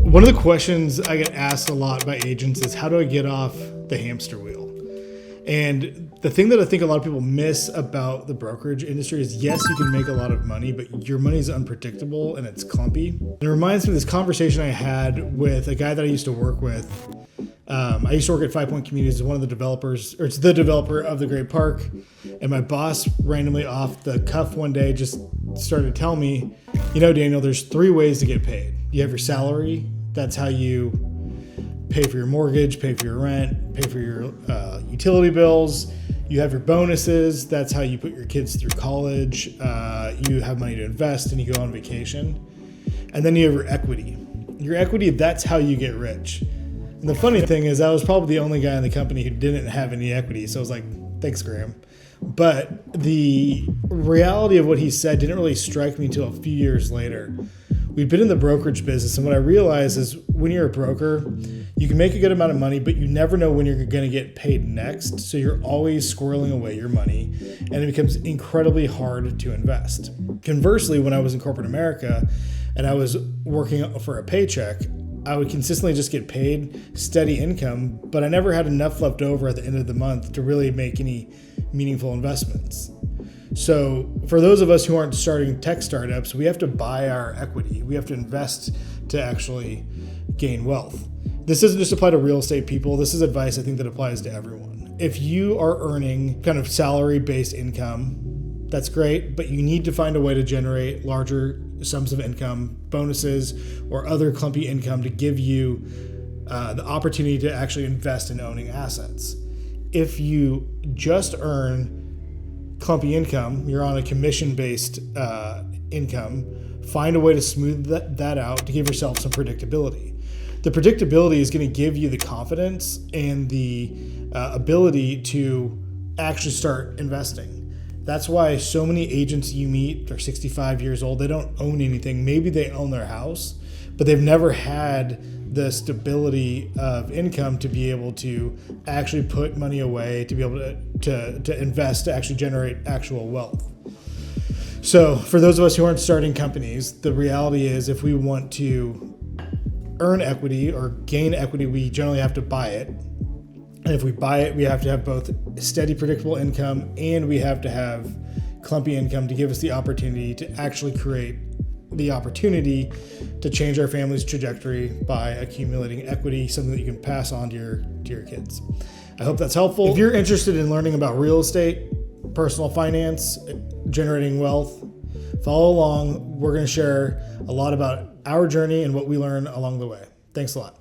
One of the questions I get asked a lot by agents is, how do I get off the hamster wheel? And the thing that I think a lot of people miss about the brokerage industry is, yes, you can make a lot of money, but your money is unpredictable and it's clumpy. And it reminds me of this conversation I had with a guy that I used to work with. I used to work at 5 Point Communities, one of the developers, or it's the developer of the Great Park. And my boss randomly off the cuff one day just started to tell me, Daniel, there's 3 ways to get paid. You have your salary. That's how you pay for your mortgage, pay for your rent, pay for your utility bills. You have your bonuses. That's how you put your kids through college. You have money to invest and you go on vacation. And then you have your equity. Your equity, that's how you get rich. And the funny thing is, I was probably the only guy in the company who didn't have any equity. So I was like, thanks, Graham. But the reality of what he said didn't really strike me until a few years later. We've been in the brokerage business, and what I realized is when you're a broker, you can make a good amount of money, but you never know when you're going to get paid next. So you're always squirreling away your money, and it becomes incredibly hard to invest. Conversely, when I was in corporate America and I was working for a paycheck, I would consistently just get paid steady income, but I never had enough left over at the end of the month to really make any meaningful investments. So for those of us who aren't starting tech startups, we have to buy our equity. We have to invest to actually gain wealth. This doesn't just apply to real estate people. This is advice I think that applies to everyone. If you are earning kind of salary-based income, that's great, but you need to find a way to generate larger sums of income, bonuses, or other clumpy income to give you the opportunity to actually invest in owning assets. If you just earn clumpy income, you're on a commission-based income, find a way to smooth that out to give yourself some predictability. The predictability is going to give you the confidence and the ability to actually start investing. That's why so many agents you meet, they're 65 years old, they don't own anything. Maybe they own their house, but they've never had the stability of income to be able to actually put money away, to be able to invest, to actually generate actual wealth. So for those of us who aren't starting companies, the reality is if we want to earn equity or gain equity, we generally have to buy it. And if we buy it, we have to have both steady, predictable income and we have to have clumpy income to give us the opportunity to actually create the opportunity to change our family's trajectory by accumulating equity, something that you can pass on to your kids. I hope that's helpful. If you're interested in learning about real estate, personal finance, generating wealth, follow along. We're going to share a lot about our journey and what we learn along the way. Thanks a lot.